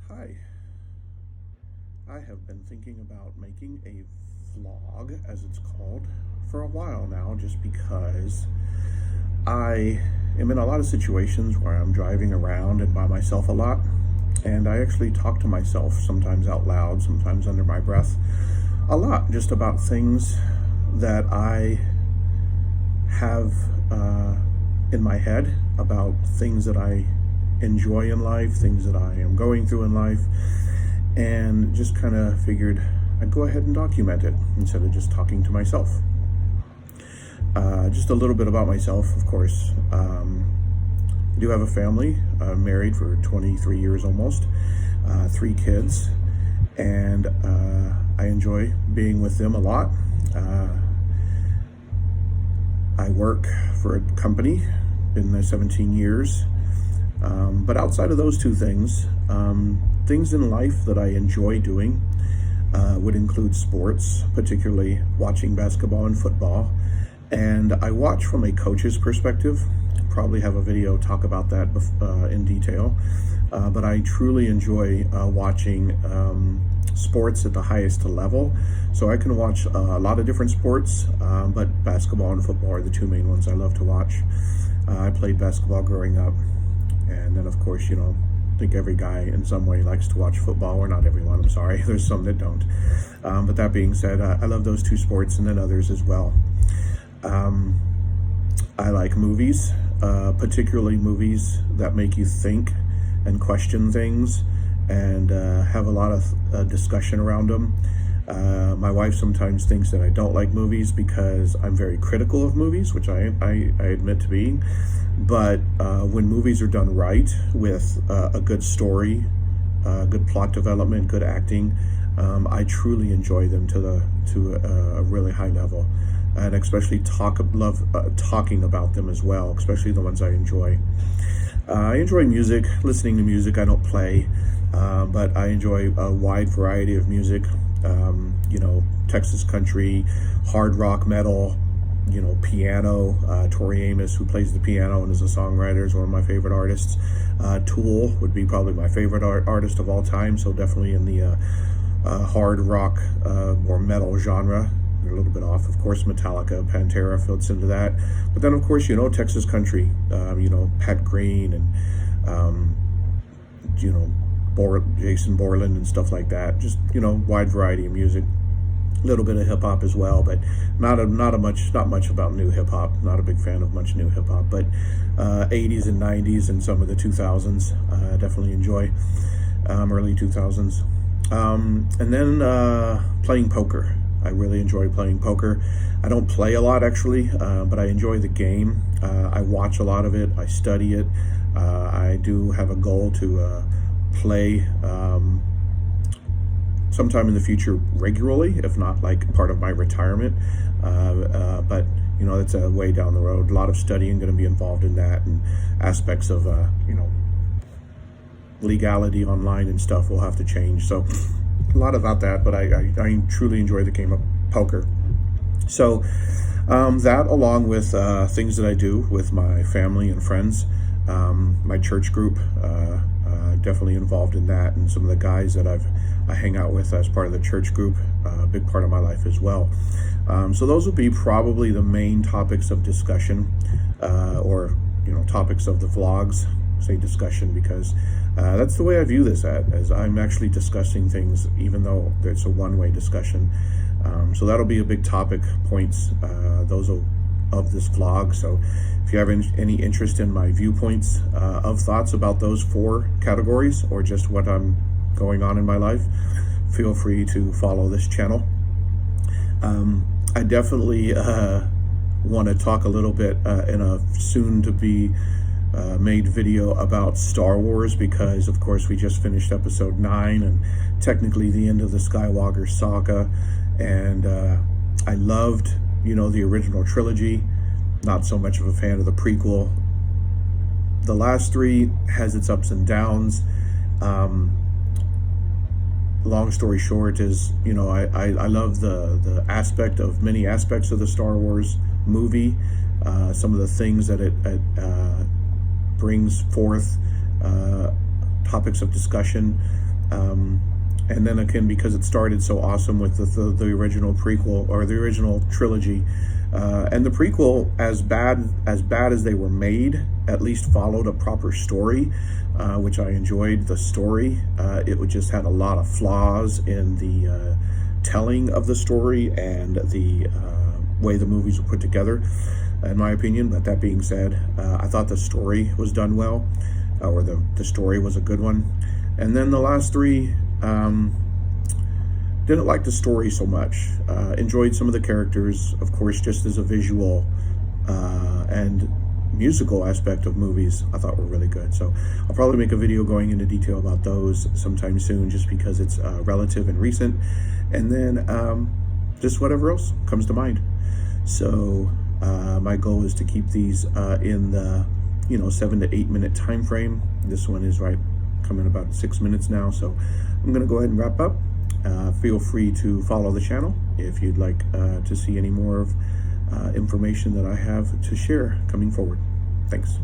Hi. I have been thinking about making a vlog, as it's called, for a while now, just because I am in a lot of situations where I'm driving around and by myself a lot, and I actually talk to myself, sometimes out loud, sometimes under my breath, a lot, just about things that I have in my head, about things that I enjoy in life, things that I am going through in life, and just kind of figured I'd go ahead and document it instead of just talking to myself. Just a little bit about myself, of course. I do have a family. I'm married for 23 years almost, 3 kids, and I enjoy being with them a lot. I work for a company, been there 17 years. But outside of those two things, things in life that I enjoy doing would include sports, particularly watching basketball and football. And I watch from a coach's perspective. Probably have a video talk about that in detail. But I truly enjoy watching sports at the highest level. So I can watch a lot of different sports, but basketball and football are the two main ones I love to watch. I played basketball growing up. And then, of course, I think every guy in some way likes to watch football, or not everyone, I'm sorry. There's some that don't. But that being said, I love those two sports and then others as well. I like movies, particularly movies that make you think and question things and have a lot of discussion around them. My wife sometimes thinks that I don't like movies because I'm very critical of movies, which I admit to being. But when movies are done right, with a good story, good plot development, good acting, I truly enjoy them to a really high level, and especially love talking about them as well, especially the ones I enjoy. I enjoy music, listening to music. I don't play, but I enjoy a wide variety of music. Texas country, hard rock, metal, piano. Tori Amos, who plays the piano and is a songwriter, is one of my favorite artists. Tool would be probably my favorite artist of all time, so definitely in the hard rock or metal genre. They're a little bit off. Of course, Metallica, Pantera fits into that. But then, of course, Texas country, Pat Green and, Jason Borland and stuff like that. Just, wide variety of music. A little bit of hip hop as well, but not much about new hip hop. Not a big fan of much new hip hop, but 80s and 90s and some of the 2000s, definitely enjoy. Early 2000s. And then playing poker. I really enjoy playing poker. I don't play a lot actually, but I enjoy the game. I watch a lot of it. I study it. I do have a goal to play sometime in the future regularly, if not like part of my retirement. But that's a way down the road. A lot of studying going to be involved in that, and aspects of legality online and stuff will have to change. So a lot about that, but I truly enjoy the game of poker. So that, along with things that I do with my family and friends, my church group, definitely involved in that, and some of the guys that I hang out with as part of the church group, a big part of my life as well. So those will be probably the main topics of discussion, or topics of the vlogs. Say discussion because that's the way I view this as I'm actually discussing things, even though it's a one-way discussion. So that'll be a big topic points, of this vlog. So if you have any interest in my viewpoints of thoughts about those 4 categories, or just what I'm going on in my life, feel free to follow this channel. I definitely want to talk a little bit in a soon-to-be made video about Star Wars, because of course we just finished episode 9 and technically the end of the Skywalker saga, and I loved the original trilogy. Not so much of a fan of the prequel. The last 3 has its ups and downs. Long story short is, I love the aspect of many aspects of the Star Wars movie, some of the things that it brings forth, topics of discussion, And then again, because it started so awesome with the original prequel, or the original trilogy, and the prequel, as bad as they were made, at least followed a proper story, which I enjoyed the story. It just had a lot of flaws in the telling of the story and the way the movies were put together, in my opinion. But that being said, I thought the story was done well, or the story was a good one. And then the last three, didn't like the story so much. Enjoyed some of the characters, of course, just as a visual and musical aspect of movies, I thought were really good. So I'll probably make a video going into detail about those sometime soon, just because it's relative and recent. And then just whatever else comes to mind. So my goal is to keep these in the 7 to 8 minute time frame. This one is coming about 6 minutes now, so I'm gonna go ahead and wrap up. Feel free to follow the channel if you'd like to see any more of information that I have to share coming forward. Thanks.